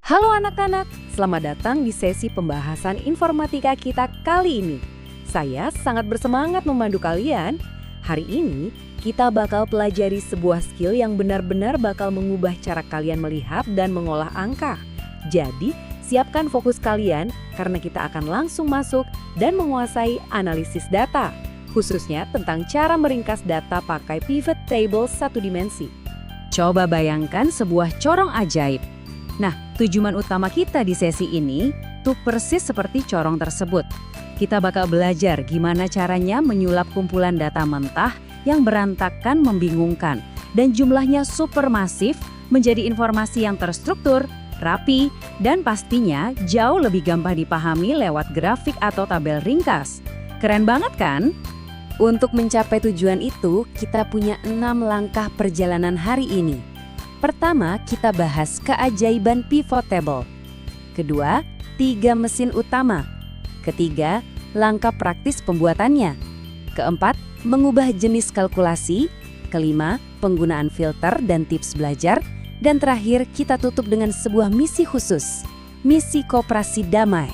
Halo anak-anak, selamat datang di sesi pembahasan informatika kita kali ini. Saya sangat bersemangat memandu kalian. Hari ini kita bakal pelajari sebuah skill yang benar-benar bakal mengubah cara kalian melihat dan mengolah angka. Jadi, siapkan fokus kalian karena kita akan langsung masuk dan menguasai analisis data, khususnya tentang cara meringkas data pakai pivot table satu dimensi. Coba bayangkan sebuah corong ajaib. Nah, tujuan utama kita di sesi ini tuh persis seperti corong tersebut. Kita bakal belajar gimana caranya menyulap kumpulan data mentah yang berantakan membingungkan dan jumlahnya super masif menjadi informasi yang terstruktur, rapi, dan pastinya jauh lebih gampang dipahami lewat grafik atau tabel ringkas. Keren banget kan? Untuk mencapai tujuan itu, kita punya 6 langkah perjalanan hari ini. Pertama, kita bahas keajaiban pivot table. Kedua, 3 mesin utama. Ketiga, langkah praktis pembuatannya. Keempat, mengubah jenis kalkulasi. Kelima, penggunaan filter dan tips belajar. Dan terakhir, kita tutup dengan sebuah misi khusus, misi koperasi damai.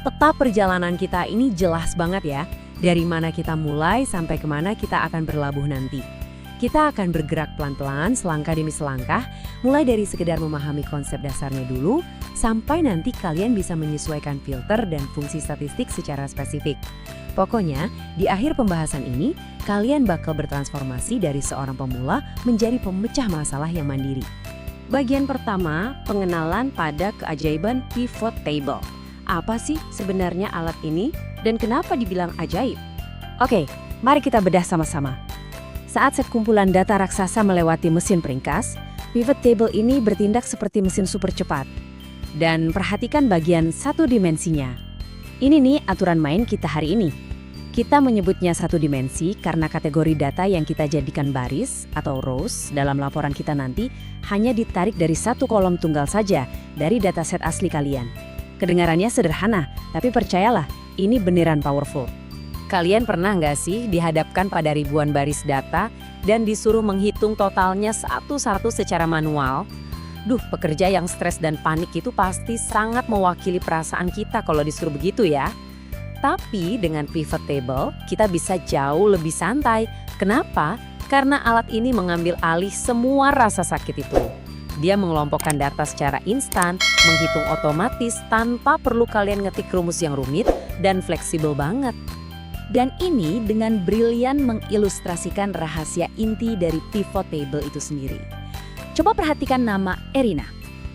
Peta perjalanan kita ini jelas banget ya, dari mana kita mulai sampai kemana kita akan berlabuh nanti. Kita akan bergerak pelan-pelan, selangkah demi selangkah, mulai dari sekedar memahami konsep dasarnya dulu, sampai nanti kalian bisa menyesuaikan filter dan fungsi statistik secara spesifik. Pokoknya, di akhir pembahasan ini, kalian bakal bertransformasi dari seorang pemula menjadi pemecah masalah yang mandiri. Bagian pertama, pengenalan pada keajaiban pivot table. Apa sih sebenarnya alat ini dan kenapa dibilang ajaib? Oke, mari kita bedah sama-sama. Saat set kumpulan data raksasa melewati mesin peringkas, pivot table ini bertindak seperti mesin super cepat. Dan perhatikan bagian satu dimensinya. Ini nih aturan main kita hari ini. Kita menyebutnya satu dimensi karena kategori data yang kita jadikan baris atau rows dalam laporan kita nanti hanya ditarik dari satu kolom tunggal saja dari dataset asli kalian. Kedengarannya sederhana, tapi percayalah, ini beneran powerful. Kalian pernah nggak sih dihadapkan pada ribuan baris data dan disuruh menghitung totalnya satu-satu secara manual? Duh, pekerja yang stres dan panik itu pasti sangat mewakili perasaan kita kalau disuruh begitu ya. Tapi dengan pivot table, kita bisa jauh lebih santai. Kenapa? Karena alat ini mengambil alih semua rasa sakit itu. Dia mengelompokkan data secara instan, menghitung otomatis tanpa perlu kalian ngetik rumus yang rumit dan fleksibel banget. Dan ini dengan brilian mengilustrasikan rahasia inti dari pivot table itu sendiri. Coba perhatikan nama Erina.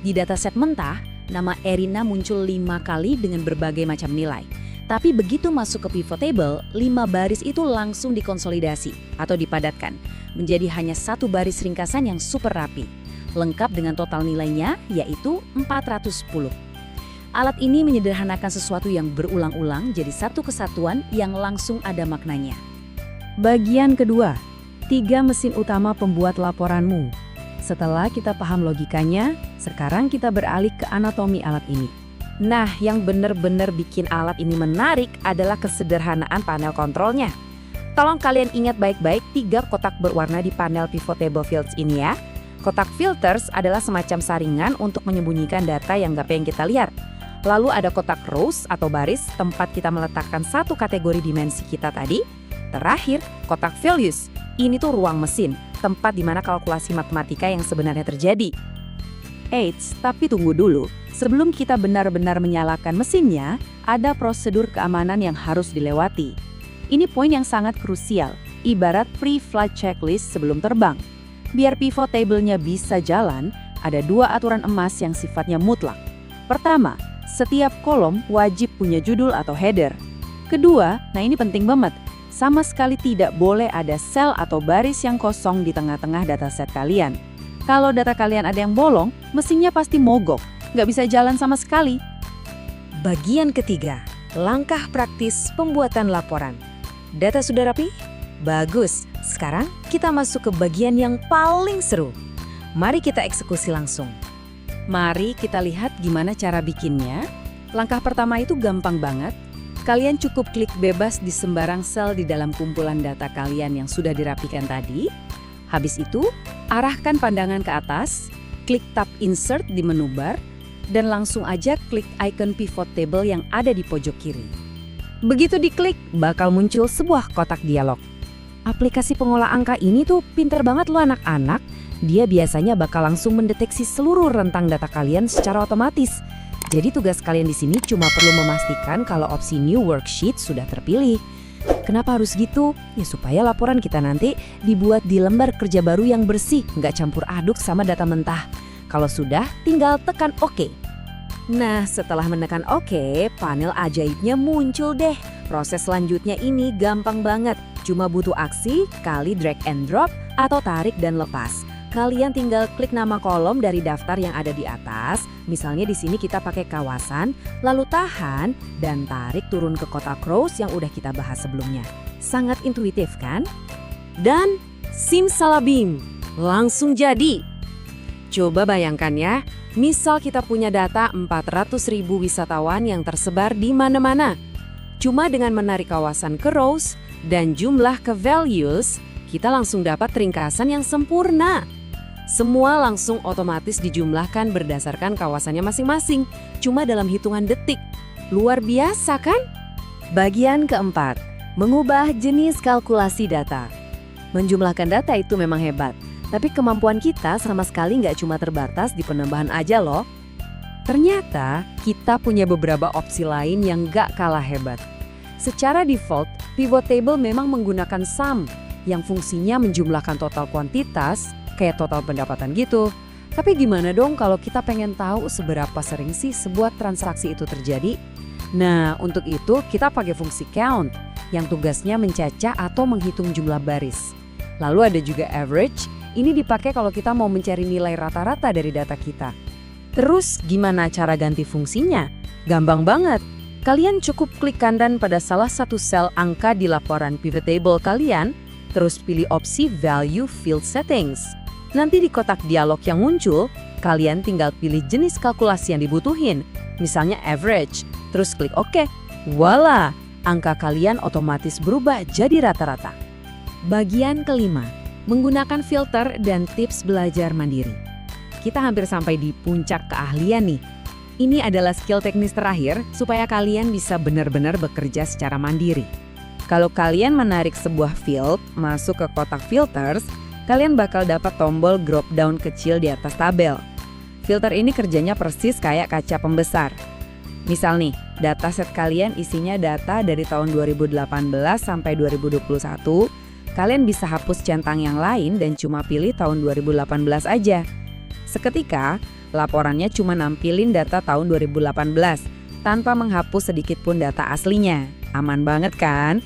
Di dataset mentah, nama Erina muncul 5 kali dengan berbagai macam nilai. Tapi begitu masuk ke pivot table, 5 baris itu langsung dikonsolidasi atau dipadatkan menjadi hanya satu baris ringkasan yang super rapi. Lengkap dengan total nilainya yaitu 410. Alat ini menyederhanakan sesuatu yang berulang-ulang jadi satu kesatuan yang langsung ada maknanya. Bagian kedua, 3 mesin utama pembuat laporanmu. Setelah kita paham logikanya, sekarang kita beralih ke anatomi alat ini. Nah, yang benar-benar bikin alat ini menarik adalah kesederhanaan panel kontrolnya. Tolong kalian ingat baik-baik 3 kotak berwarna di panel pivot table fields ini ya. Kotak filters adalah semacam saringan untuk menyembunyikan data yang nggak pengen kita lihat. Lalu ada kotak rows atau baris tempat kita meletakkan satu kategori dimensi kita tadi. Terakhir, kotak values. Ini tuh ruang mesin, tempat di mana kalkulasi matematika yang sebenarnya terjadi. Eits, tapi tunggu dulu. Sebelum kita benar-benar menyalakan mesinnya, ada prosedur keamanan yang harus dilewati. Ini poin yang sangat krusial, ibarat pre-flight checklist sebelum terbang. Biar pivot table-nya bisa jalan, ada 2 aturan emas yang sifatnya mutlak. Pertama, setiap kolom wajib punya judul atau header. Kedua, nah ini penting banget, sama sekali tidak boleh ada sel atau baris yang kosong di tengah-tengah dataset kalian. Kalau data kalian ada yang bolong, mesinnya pasti mogok, nggak bisa jalan sama sekali. Bagian ketiga, langkah praktis pembuatan laporan. Data sudah rapi? Bagus, sekarang kita masuk ke bagian yang paling seru. Mari kita eksekusi langsung. Mari kita lihat gimana cara bikinnya. Langkah pertama itu gampang banget. Kalian cukup klik bebas di sembarang sel di dalam kumpulan data kalian yang sudah dirapikan tadi. Habis itu, arahkan pandangan ke atas, klik tab Insert di menu bar, dan langsung aja klik icon pivot table yang ada di pojok kiri. Begitu diklik, bakal muncul sebuah kotak dialog. Aplikasi pengolah angka ini tuh pinter banget loh anak-anak. Dia biasanya bakal langsung mendeteksi seluruh rentang data kalian secara otomatis. Jadi tugas kalian di sini cuma perlu memastikan kalau opsi New Worksheet sudah terpilih. Kenapa harus gitu? Ya supaya laporan kita nanti dibuat di lembar kerja baru yang bersih, nggak campur aduk sama data mentah. Kalau sudah, tinggal tekan OK. Nah, setelah menekan OK, panel ajaibnya muncul deh. Proses selanjutnya ini gampang banget. Cuma butuh aksi kali drag and drop atau tarik dan lepas. Kalian tinggal klik nama kolom dari daftar yang ada di atas. Misalnya di sini kita pakai kawasan, lalu tahan dan tarik turun ke kotak rows yang udah kita bahas sebelumnya. Sangat intuitif kan? Dan simsalabim, langsung jadi. Coba bayangkan ya, misal kita punya data 400.000 wisatawan yang tersebar di mana-mana. Cuma dengan menarik kawasan ke rows dan jumlah ke values, kita langsung dapat ringkasan yang sempurna. Semua langsung otomatis dijumlahkan berdasarkan kawasannya masing-masing, cuma dalam hitungan detik. Luar biasa kan? Bagian keempat, mengubah jenis kalkulasi data. Menjumlahkan data itu memang hebat, tapi kemampuan kita sama sekali nggak cuma terbatas di penambahan aja loh. Ternyata kita punya beberapa opsi lain yang nggak kalah hebat. Secara default, pivot table memang menggunakan sum, yang fungsinya menjumlahkan total kuantitas, kayak total pendapatan gitu. Tapi gimana dong kalau kita pengen tahu seberapa sering sih sebuah transaksi itu terjadi? Nah, untuk itu kita pakai fungsi count yang tugasnya mencacah atau menghitung jumlah baris. Lalu ada juga average, ini dipakai kalau kita mau mencari nilai rata-rata dari data kita. Terus gimana cara ganti fungsinya? Gampang banget. Kalian cukup klik kanan pada salah satu sel angka di laporan pivot table kalian, terus pilih opsi Value Field Settings. Nanti di kotak dialog yang muncul, kalian tinggal pilih jenis kalkulasi yang dibutuhin, misalnya average, terus klik OK. Voila, angka kalian otomatis berubah jadi rata-rata. Bagian kelima, menggunakan filter dan tips belajar mandiri. Kita hampir sampai di puncak keahlian nih. Ini adalah skill teknis terakhir supaya kalian bisa benar-benar bekerja secara mandiri. Kalau kalian menarik sebuah field masuk ke kotak filters, kalian bakal dapat tombol drop down kecil di atas tabel. Filter ini kerjanya persis kayak kaca pembesar. Misal nih, dataset kalian isinya data dari tahun 2018 sampai 2021, kalian bisa hapus centang yang lain dan cuma pilih tahun 2018 aja. Seketika, laporannya cuma nampilin data tahun 2018, tanpa menghapus sedikit pun data aslinya. Aman banget kan?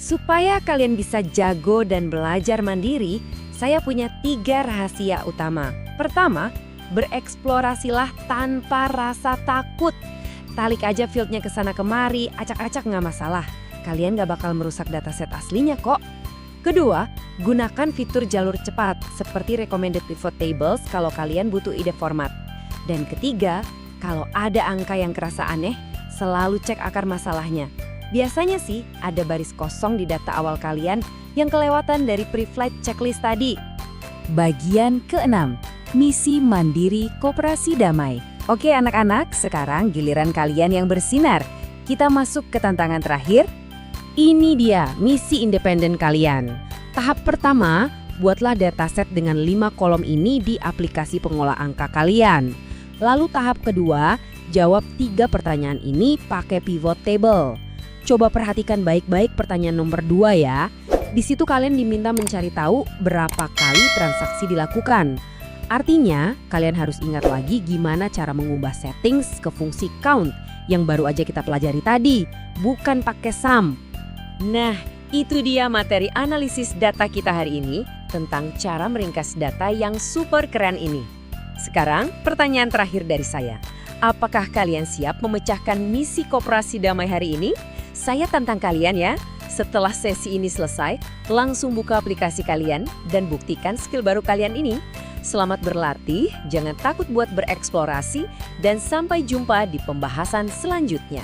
Supaya kalian bisa jago dan belajar mandiri, saya punya 3 rahasia utama. Pertama, bereksplorasilah tanpa rasa takut. Talik aja fieldnya ke sana kemari, acak-acak nggak masalah. Kalian nggak bakal merusak dataset aslinya kok. Kedua, gunakan fitur jalur cepat seperti recommended pivot tables kalau kalian butuh ide format. Dan ketiga, kalau ada angka yang kerasa aneh, selalu cek akar masalahnya. Biasanya sih ada baris kosong di data awal kalian yang kelewatan dari pre-flight checklist tadi. Bagian keenam, misi mandiri koperasi damai. Oke anak-anak, sekarang giliran kalian yang bersinar. Kita masuk ke tantangan terakhir. Ini dia misi independen kalian. Tahap pertama, buatlah dataset dengan 5 kolom ini di aplikasi pengolah angka kalian. Lalu tahap kedua, jawab 3 pertanyaan ini pakai pivot table. Coba perhatikan baik-baik pertanyaan nomor 2 ya. Di situ kalian diminta mencari tahu berapa kali transaksi dilakukan. Artinya, kalian harus ingat lagi gimana cara mengubah settings ke fungsi count yang baru aja kita pelajari tadi, bukan pakai sum. Nah, itu dia materi analisis data kita hari ini tentang cara meringkas data yang super keren ini. Sekarang, pertanyaan terakhir dari saya. Apakah kalian siap memecahkan misi koperasi damai hari ini? Saya tantang kalian ya. Setelah sesi ini selesai, langsung buka aplikasi kalian dan buktikan skill baru kalian ini. Selamat berlatih, jangan takut buat bereksplorasi, dan sampai jumpa di pembahasan selanjutnya.